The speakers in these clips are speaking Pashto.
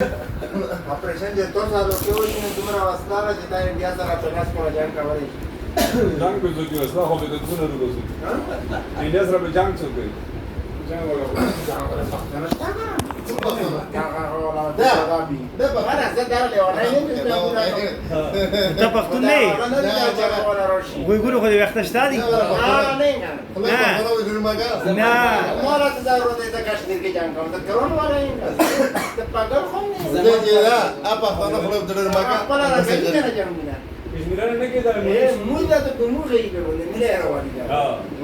ऑपरेशन देतो झालो केवळ तुम्हाला वाचला जिता इंडियाचा राष्ट्रवास कोणाच्या कावर जंग به زودی است. خب به تو نرو بزود. اینا سر به جنگ شد. جنگ ولا. ده بغیر از در ته پښتون نه وي ګورو خو دې وخت شته دي نه مالا ته ضرورت ده کشمیر کې جنگ کوم ته کرون ولا ته پاگل خو نه زه چې دا اپا خپل خپل د ډېر مګه خپل راځي نه جنگ نه کشمیرانه نه کېدل. موږ ته کوم غي به ولې ملي رواني ده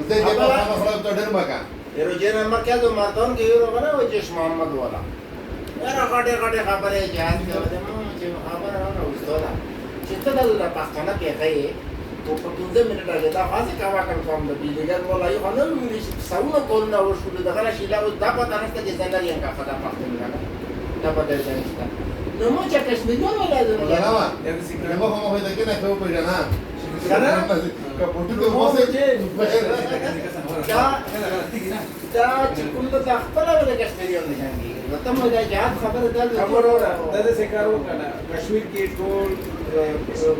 زه چې اپا خپل د ډېر مګه یو جن امر کې د مردان کې یو غره و جش محمد والا یاره غټه غټه خبره جهاد کوي د مو چې خبره نه وستوله چې ته د پښتنه کې کوي او په 15 منټه کې دا خاصه کاوه کوم د بیلګر ولا یو نه ویل چې څونه کول نه ورشول د غره شیلا او دا پته نشته چې څنګه یې کا خدا پښتنه دا پته نشته نو مو چې کشمیریان ولا دا نه مو هم دا کې نه کوو په جنا که په ټولو مو چې دا چې کوم د خپل د کشمیریان نه ځانګي ته مو دا جهاد خبره ده خبره ده د سکارو کنه کشمیر کې ټول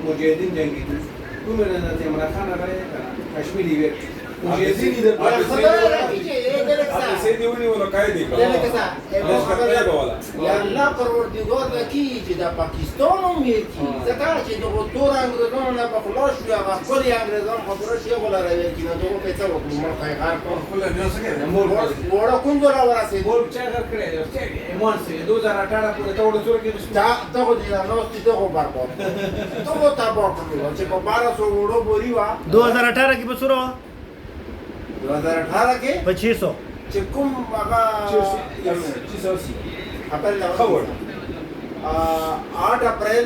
مجاهدین جنگي دي کوم نه ته عمران خان راغی کنه کشمیری وی مجاهدین دي خبره راځي چې اپ سه دیونی ولا قاعده یا الله پروردگار وکي چې د پاکستان امید کی ځکه چې د تور انګريزانو نه په خلاص شو هغه خپل انګريزان خبره شي ولا راوي چې نو ته څه وکړو مړ خیر کو خپل نه سکه مور وړه کوم ډول ورسې بول چا کړی چې ایمان سي 2018 پورې ته وړو کې دا ته دې نو ستې ته برباد ته تا برباد چې په 1200 وړو بوري وا 2018 کې بسورو 2018 کې 2500 چې کوم هغه خبر خبر 8 अप्रैल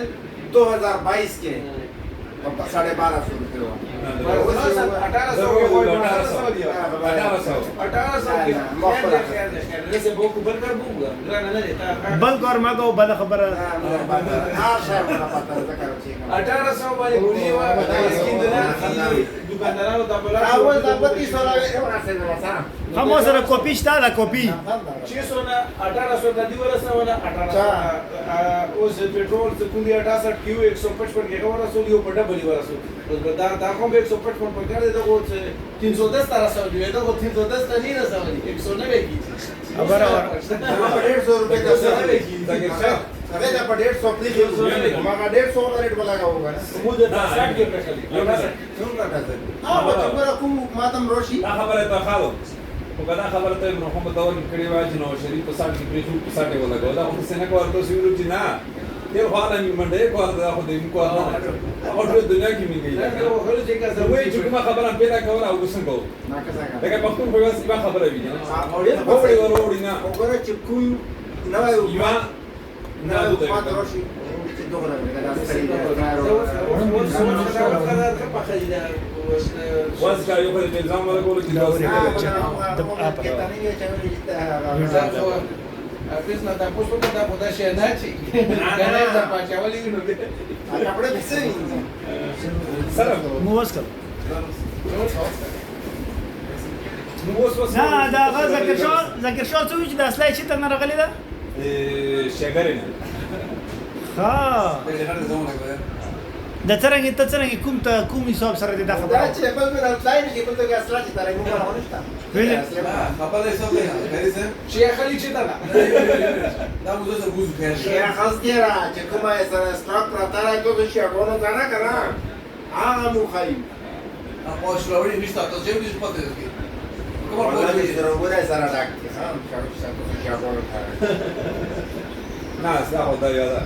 2022 के 1250 रुपये हुआ 1800 जैसे वो कुबर कर दूंगा ग्राना ना देता بل کور ما کو بل خبره 1800 वाले बोलिए वा स्किंदरा दुकानदारों दा बोला اول دا 3200 ورسېدل هم سره کاپی شته دا کاپی 600 نه 1800 د دې ورسره ولا 1800 اوس پټرول څه کوم 68 کیو 155 کې ورسول یو په ډبل ورسول اوس دا کوم 155 په کار دی دا 310 تر رسول دی دا 310 ته نه رسول 190 کی خبره ور 150 रुपये का अरे दा 150 प्लीज मगा 150 रेट वाला का होगा ना मुझे 60 के पैसे हां बच्चा को मातम रोशी دا خبره ته خالو او دا خبره ته محمد داور کړي واجی نو شریف په سات کې پریټو په سات ولا دا خو څنګه ورته سویلو چې نه یو حالا می منډه کو دا خو دې کو او ټول دنیا کې میږي دا خو له څنګه زوی چې کومه خبره پیدا کوله او څنګه ना कसा का دا پښتون په واس یو خبره وی نه وړي نه وګوره چې کوم نو یو نه ما روشي چې دوغره دا سړي واس کا یو په نظام ولا کول چې دا Apes na tapos ko na po da siya na chi. Ganay sa pa siya wali no. کپڑے دسه سره مو وسکل نو اوس نه دا غا ذکر شو څه چې د اصلي چې تنه راغلی دا شګرینه ها د څنګه ته څنګه کوم حساب سره دا دا خبره چې بل بل ځای نه کې بل څه اصلاح چې ترې موږ راوړل تا ویل خپل حساب نه غیر څه Siya khali chi ta na. دا موږ سره ګوزو خیر شیخ خاصیرا چې کومه سره ستاک پراته راځي چې شیخونو ځانه کړه هغه مو خای اپو شلوري نشته تاسو یې دې پته ده کومه والله په سره وګورای سره راکې ها شیخونو کړه نه اصلا خو دا یاده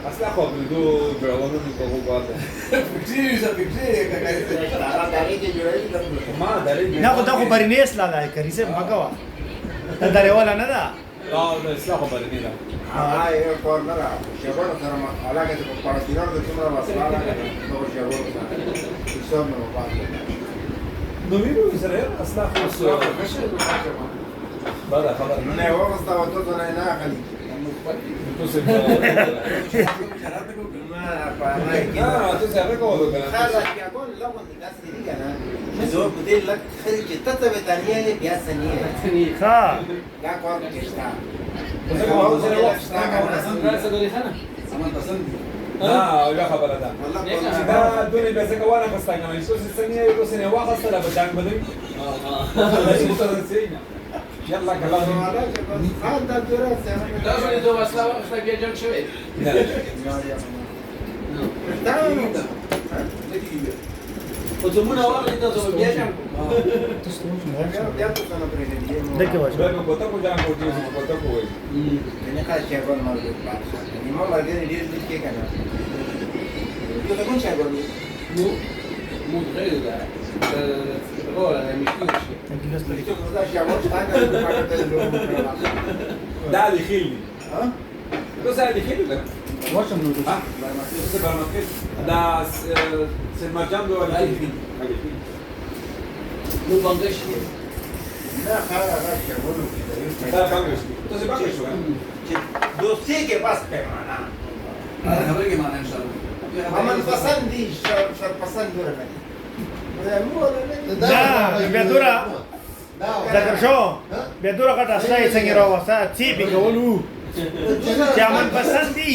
اصلا خو دو جوړونو په وګاته فکرې څه فکرې کاکای هغه دغه کې جوړې لږ ما درې نه خو دا خو برینیس لا دا کری سه مګوا دا درې ولا نه دا دا اصلا خو باندې نه هغه یو کور نه را شیخونو سره ما علاقه په پارتینار د څومره وسواله نو شیخونو سره حساب نه وباسه نو ویلو سره اصلا خو بعد خبر نه وغستا وته نه نه خلی تو څه نه تو څه هغه کوو کنه خلاص بیا کول لغون دي ناس دي کنه زور بده لک خرج ته ته به تانیه بیا سنیه ها دا کار کې شته څه کوو سره وخت راځه غلی خانه سامان پسند دي نه یو خبره ده والله دا دونې به څه کوله پستا کنه ایسو څنګه یو څه نه واخسته دا بچان بدوي يلا كلام خان دا دراسه دا څه د وسلا وخت بیا جنگ شوی او زمونه ورلې دا څه بیا جنگ دغه واشه Luego botă cu geam cu tine, botă cu voi. ne ca ce acolo mă duc la ni mă merg în direct de ce kana eu de cum ce acolo nu nu trebuie da ora ne mișcăm și Închide asta. eu că da și am și dacă nu fac de lucru Da, li khili. ha Nu se li khili, da? Wașă nu duci. Ha? Se barmaket. Da, se mergeam de ori khili. nu băngăși da cara da ce acolo Da, bangăști. Tu se bangăști, da? دوستي के पास पैमाना انا خبرك معنا ان شاء الله عمل پسند دي شر پسند ورنه مو دا بيدورا ذکر شو بيدورا کټ اصلای څنګه راوسته سی په کولو چې امن پسند دي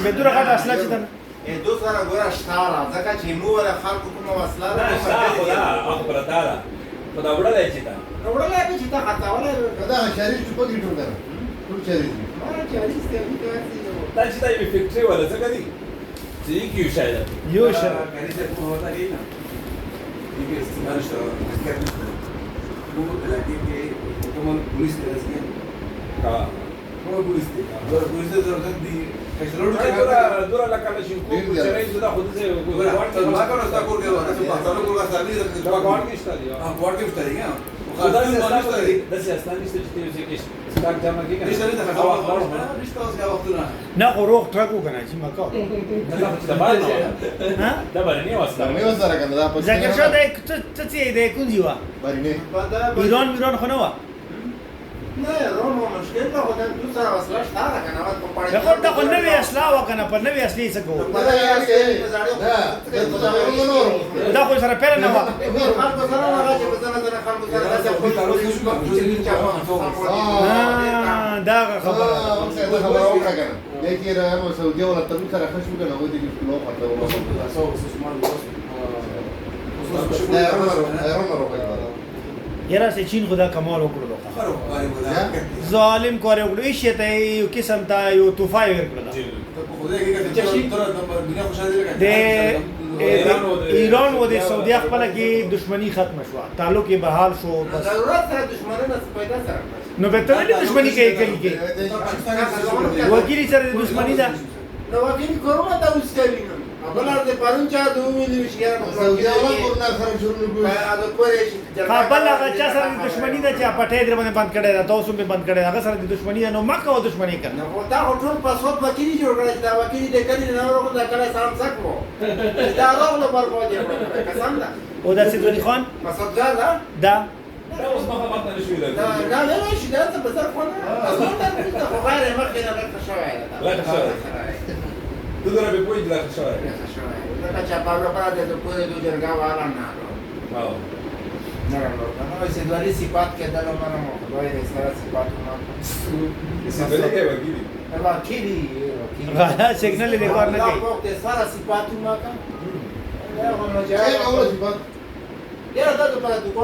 بيدورا کټ اصلا چې دن دو سره ګور اشتاره ځکه چې مو ولا خلکو کوم وسله Da, šta, da, ako bratara. Pa da uradaj će ta. وړلای به چې تا خطا ولا دا شریف چې پکې ټول کنه ټول شریف ما چې اړیسته وي ته Da, ce dai mi fectri wala څنګه دي؟ چې کی یو شای ده. یو شه كانت هو تقريبا يجي استثمار اشتغل مو لكن كمان بوليس لازم Ha. هو بوليس بوليس ضرورت دي كشلون Dura la cala și cu ce ai da خود se ما كانوا استاكل كده انا سمعت انا بقول اسالي da guardi sta dio. بوارد كيف تريقه Da se asta niște ce te zic ești. Stai geama că. ليش انت خلاص ليش توصل وقتنا نه غروق ترکو کنه چې مکو Da bani. ها Da bani ne wasta. دا مې وسره کنه دا پښه ذکر شو د څه څه د کوم دیوا باندې نه ایران خو نه و نه رومو مشکل ته خدای دو سره وسله اشتاره کنه وخت په پړې دغه د خو نوې اصلاح وکنه په نوې اصلي څه کو دا خو سره پیل نه و خلکو سره هغه چې په ځنه خلکو سره داسې دا خبره خبره وکړه کنه لیکي راو سعودي ولا تر سره خشو کنه و دې کلو خاطر یرا سه چین خدا کمال وکړو ظالم کوره وکړو هیڅ ته یو قسم ته یو توفای ورکړل د ایران و د سعودي خپل کې دښمنی ختم شو تعلق یې بحال شو بس ضرورت سره دښمنانه پیدا سره نو به ته نه دښمنی کوي کې وکیل سره دښمنی ده نو وکیل کومه دا اوس کوي بلار د پرون چا د ویلې وشګر سعودي والا کورنا سره شروع نکوي هغه پرې کابل هغه چا سره دښمنی ده چې پټې در باندې بند کړي دا تاسو به بند کړي هغه سره دښمنی ده نو مکه و دښمنی کړه نو دا ټول پاسپورت وکیل جوړ کړی دا وکیل دې کړي نه ورو دا کله سلام سکو دا راغله پر باندې قسم ده او دا سیدونی خان مسعودګار ده دا Da, o să mă fac atât și دا دا نه شي دا څه بزر خو نه دا خو غیر مخکې نه راځه شوی Tu doar pe pui de la șoare. دا چې په اړه باندې د پوره د جرګه والا نه Wow. نه راغله نو چې دوی صفات کې دا نو نه مو دوی سره صفات نه Se vede că e vagili. وکیلی غالا سیګنل دې کار نه کوي دا په سره صفات ما کا دا نو اول چې صفات یاره دا په دکان